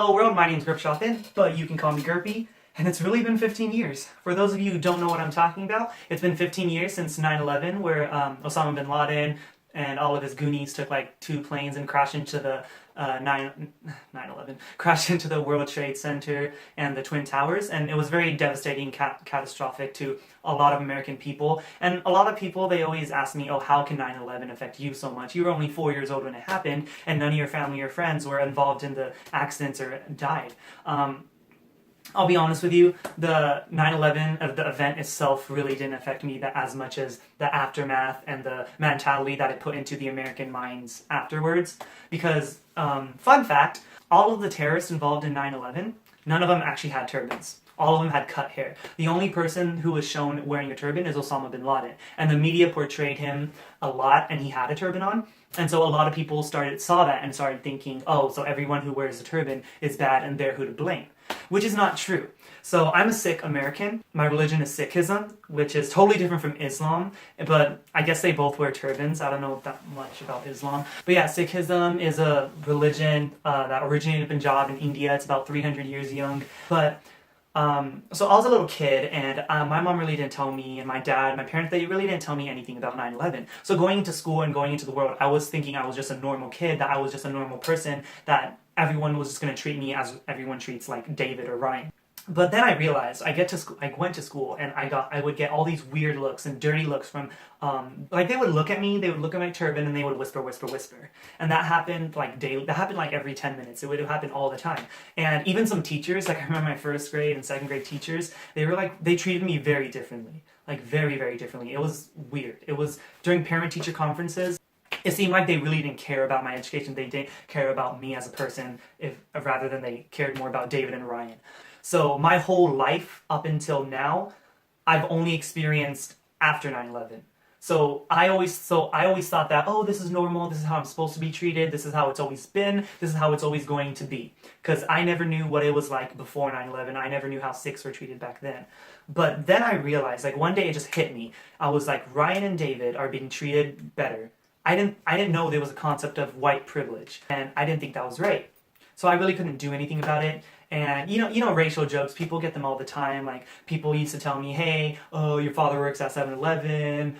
Hello world, my name's Gripshothin, but you can call me Gerpy, and it's really been 15 years. For those of you who don't know what I'm talking about, it's been 15 years since 9/11, where Osama bin Laden and all of his goonies took like 2 planes and crashed into the 9/11, crashed into the World Trade Center and the Twin Towers, and it was very devastating, catastrophic to a lot of American people. And a lot of people, they always ask me, oh, how can 9/11 affect you so much? You were only 4 years old when it happened, and none of your family or friends were involved in the accidents or died. I'll be honest with you, the 9/11, the event itself really didn't affect me as much as the aftermath and the mentality that it put into the American minds afterwards. Because, fun fact, all of the terrorists involved in 9/11, none of them actually had turbans. All of them had cut hair. The only person who was shown wearing a turban is Osama bin Laden. And the media portrayed him a lot, and he had a turban on. And so a lot of people saw that and started thinking, oh, so everyone who wears a turban is bad and they're who to blame. Which is not true. So I'm a Sikh American. My religion is Sikhism, which is totally different from Islam, but I guess they both wear turbans. I don't know that much about Islam. But yeah, Sikhism is a religion that originated in Punjab in India. It's about 300 years young. But so I was a little kid, and my mom really didn't tell me, and my dad, my parents, they really didn't tell me anything about 9/11. So going into school and going into the world, I was thinking I was just a normal kid, that I was just a normal person, that everyone was just going to treat me as everyone treats like David or Ryan. But then I realized, I went to school, and I would get all these weird looks and dirty looks from, like they would look at me, they would look at my turban, and they would whisper, whisper, whisper. And that happened like daily, that happened like every 10 minutes. It would happen all the time. And even some teachers, like I remember my 1st grade and 2nd grade teachers, they treated me very differently. Like very, very differently. It was weird. It was during parent-teacher conferences. It seemed like they really didn't care about my education. They didn't care about me as a person, rather than they cared more about David and Ryan. So my whole life up until now, I've only experienced after 9/11. So I always thought that, oh, this is normal, this is how I'm supposed to be treated, this is how it's always been, this is how it's always going to be. Because I never knew what it was like before 9/11. I never knew how Sikhs were treated back then. But then I realized, like one day it just hit me. I was like, Ryan and David are being treated better. I didn't know there was a concept of white privilege, and I didn't think that was right. So I really couldn't do anything about it. And you know racial jokes, people get them all the time. Like people used to tell me, hey, oh, your father works at 7-Eleven,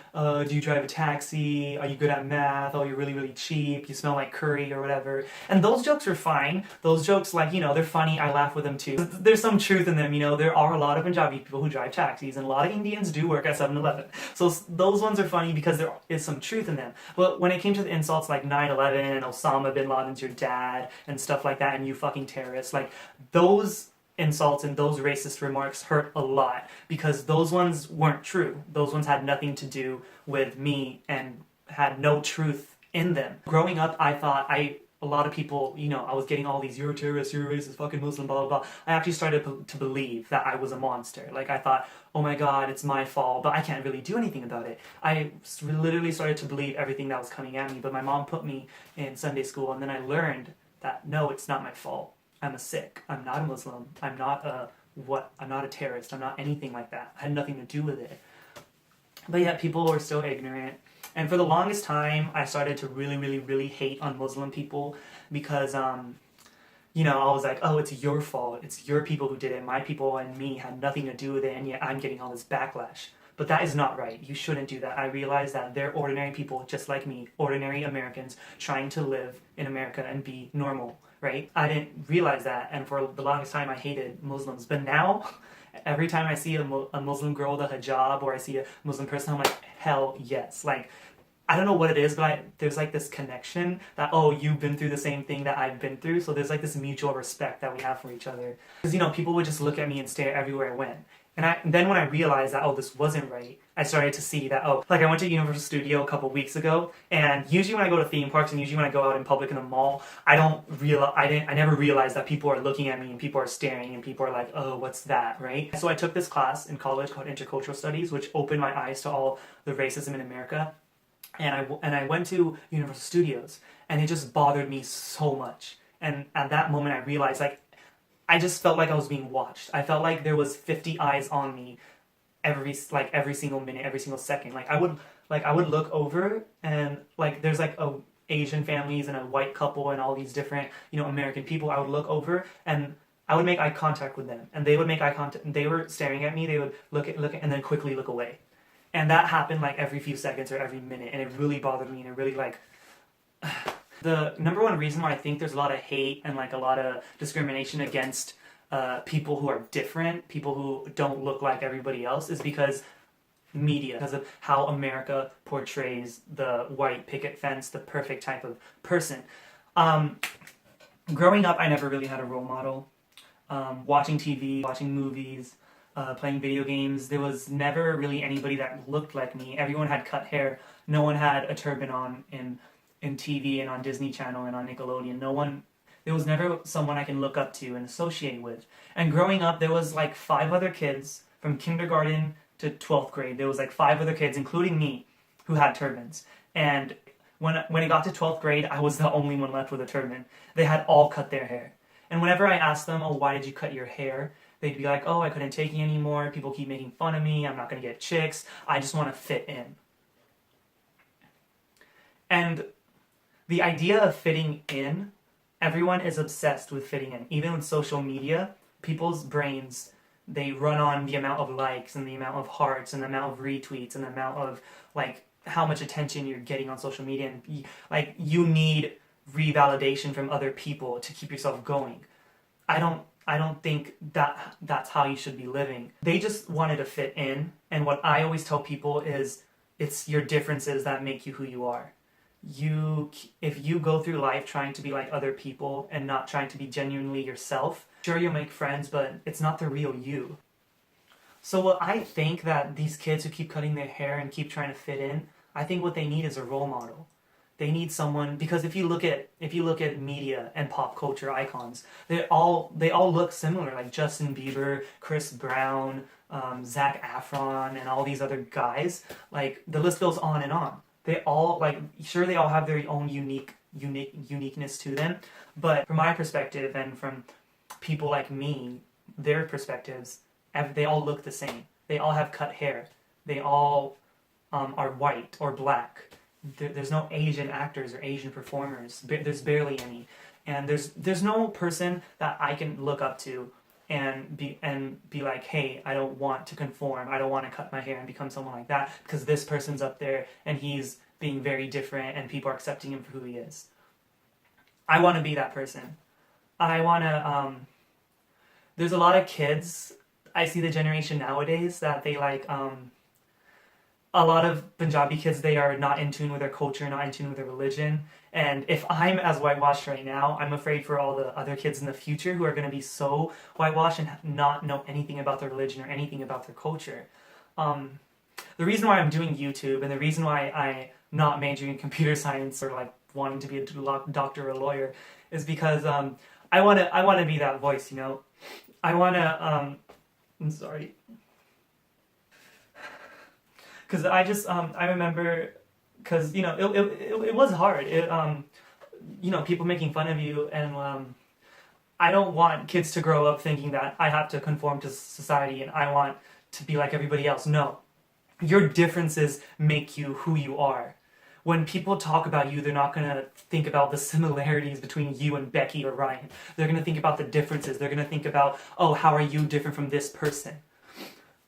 do you drive a taxi, are you good at math, oh, you're really, really cheap, you smell like curry or whatever. And those jokes are fine. Those jokes, like, they're funny, I laugh with them too. There's some truth in them, there are a lot of Punjabi people who drive taxis, and a lot of Indians do work at 7-Eleven. So those ones are funny because there is some truth in them. But when it came to the insults like 9/11 and Osama bin Laden's your dad and stuff like that, and you fucking terrorists, like those insults and those racist remarks hurt a lot, because those ones weren't true. Those ones had nothing to do with me and had no truth in them. Growing up, I thought a lot of people, I was getting all these, you're a terrorist, you're a racist, fucking Muslim, blah, blah, blah. I actually started to believe that I was a monster. Like, I thought, oh my god, it's my fault, but I can't really do anything about it. I literally started to believe everything that was coming at me, but my mom put me in Sunday school, and then I learned that, no, it's not my fault. I'm a Sikh. I'm not a Muslim. I'm not a terrorist. I'm not anything like that. I had nothing to do with it. But yet people were still ignorant. And for the longest time, I started to really, really, really hate on Muslim people because, I was like, oh, it's your fault. It's your people who did it. My people and me had nothing to do with it, and yet I'm getting all this backlash. But that is not right. You shouldn't do that. I realized that they're ordinary people just like me, ordinary Americans trying to live in America and be normal, right? I didn't realize that, and for the longest time I hated Muslims. But now, every time I see a Muslim girl with a hijab, or I see a Muslim person, I'm like, hell yes. Like, I don't know what it is, but there's like this connection that, oh, you've been through the same thing that I've been through, so there's like this mutual respect that we have for each other. Because, people would just look at me and stare everywhere I went. And then when I realized that, oh, this wasn't right, I started to see that, oh, like I went to Universal Studio a couple weeks ago, and usually when I go to theme parks and usually when I go out in public in a mall, I never realized that people are looking at me and people are staring and people are like, oh, what's that, right? So I took this class in college called Intercultural Studies, which opened my eyes to all the racism in America. And I went to Universal Studios, and it just bothered me so much. And at that moment I realized, like, I just felt like I was being watched. I felt like there was 50 eyes on me every single minute, every single second. Like I would look over, and like there's like Asian families and a white couple and all these different, American people, I would look over and I would make eye contact with them, and they would make eye contact, and they were staring at me. They would look, and then quickly look away, and that happened like every few seconds or every minute, and it really bothered me, and it really like. The number one reason why I think there's a lot of hate and like a lot of discrimination against people who are different, people who don't look like everybody else, is because media, because of how America portrays the white picket fence, the perfect type of person. Growing up, I never really had a role model. Watching TV, watching movies, playing video games, there was never really anybody that looked like me. Everyone had cut hair. No one had a turban on in TV and on Disney Channel and on Nickelodeon. There was never someone I can look up to and associate with. And growing up, there was like 5 other kids from kindergarten to 12th grade. There was like 5 other kids, including me, who had turbans. And when it got to 12th grade, I was the only one left with a turban. They had all cut their hair. And whenever I asked them, oh, why did you cut your hair? They'd be like, oh, I couldn't take it anymore. People keep making fun of me. I'm not going to get chicks. I just want to fit in. And the idea of fitting in, everyone is obsessed with fitting in. Even with social media, people's brains, they run on the amount of likes and the amount of hearts and the amount of retweets and the amount of like how much attention you're getting on social media. And like you need revalidation from other people to keep yourself going. I don't think that's how you should be living. They just wanted to fit in, and what I always tell people is it's your differences that make you who you are. If you go through life trying to be like other people and not trying to be genuinely yourself, sure, you'll make friends, but it's not the real you. So what I think that these kids who keep cutting their hair and keep trying to fit in, I think what they need is a role model. They need someone, because if you look at media and pop culture icons, they all look similar, like Justin Bieber, Chris Brown, Zac Efron, and all these other guys. Like the list goes on and on. They all they all have their own uniqueness to them, but from my perspective and from people like me, their perspectives, they all look the same. They all have cut hair. They all are white or black. There's no Asian actors or Asian performers. There's barely any, and there's no person that I can look up to and be like, hey, I don't want to conform. I don't want to cut my hair and become someone like that because this person's up there and he's being very different and people are accepting him for who he is. I want to be that person. I want to. There's a lot of kids. I see the generation nowadays that they like. A lot of Punjabi kids, they are not in tune with their culture, not in tune with their religion. And if I'm as whitewashed right now, I'm afraid for all the other kids in the future who are going to be so whitewashed and not know anything about their religion or anything about their culture. The reason why I'm doing YouTube and the reason why I'm not majoring in computer science or like wanting to be a doctor or a lawyer is because I want to be that voice, you know. I want to. I'm sorry. Because I remember, because, you know, it was hard. You know, people making fun of you, and I don't want kids to grow up thinking that I have to conform to society and I want to be like everybody else. No. Your differences make you who you are. When people talk about you, they're not going to think about the similarities between you and Becky or Ryan. They're going to think about the differences. They're going to think about, oh, how are you different from this person?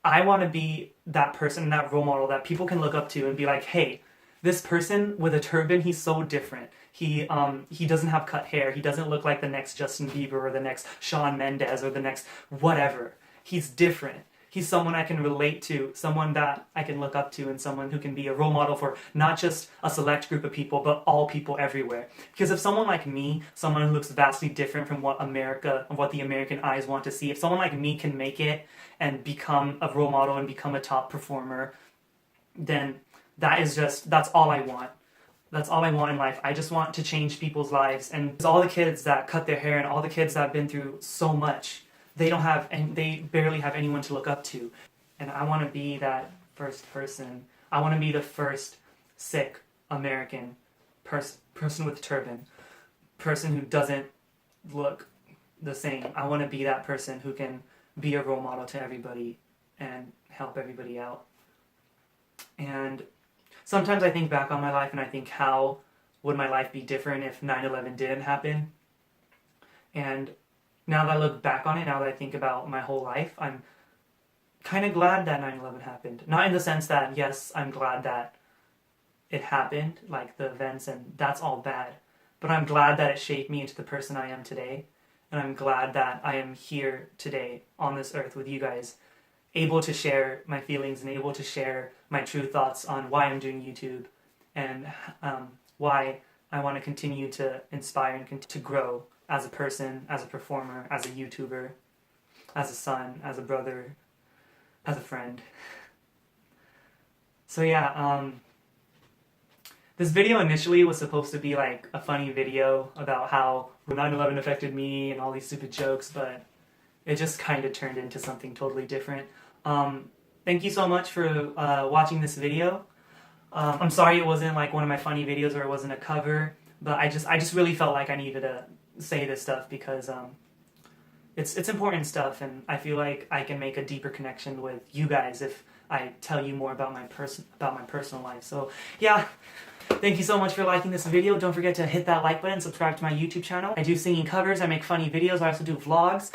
I want to be that person, that role model that people can look up to and be like, hey, this person with a turban, he's so different. He doesn't have cut hair. He doesn't look like the next Justin Bieber or the next Shawn Mendes or the next whatever. He's different. He's someone I can relate to, someone that I can look up to, and someone who can be a role model for not just a select group of people, but all people everywhere. Because if someone like me, someone who looks vastly different from what the American eyes want to see, if someone like me can make it and become a role model and become a top performer, then that's all I want. That's all I want in life. I just want to change people's lives. And all the kids that cut their hair and all the kids that have been through so much, they barely have anyone to look up to. And I want to be that first person. I want to be the first Sikh American person with turban, person who doesn't look the same. I want to be that person who can be a role model to everybody and help everybody out. And sometimes I think back on my life and I think how would my life be different if 9/11 didn't happen? And now that I look back on it, now that I think about my whole life, I'm kind of glad that 9/11 happened. Not in the sense that, yes, I'm glad that it happened, like the events, and that's all bad. But I'm glad that it shaped me into the person I am today. And I'm glad that I am here today on this earth with you guys, able to share my feelings and able to share my true thoughts on why I'm doing YouTube and why I want to continue to inspire and continue to grow as a person, as a performer, as a YouTuber, as a son, as a brother, as a friend. So yeah, this video initially was supposed to be like a funny video about how 9/11 affected me and all these stupid jokes, but it just kind of turned into something totally different. Thank you so much for watching this video. I'm sorry it wasn't like one of my funny videos or it wasn't a cover, but I just really felt like I needed to say this stuff because it's important stuff, and I feel like I can make a deeper connection with you guys if I tell you more about my personal life. So yeah, thank you so much for liking this video. Don't forget to hit that like button, subscribe to my YouTube channel. I do singing covers, I make funny videos, I also do vlogs.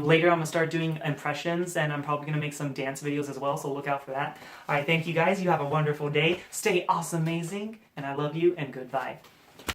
Later I'm going to start doing impressions, and I'm probably going to make some dance videos as well, so look out for that. Alright, thank you guys, you have a wonderful day, stay awesome, amazing, and I love you, and goodbye.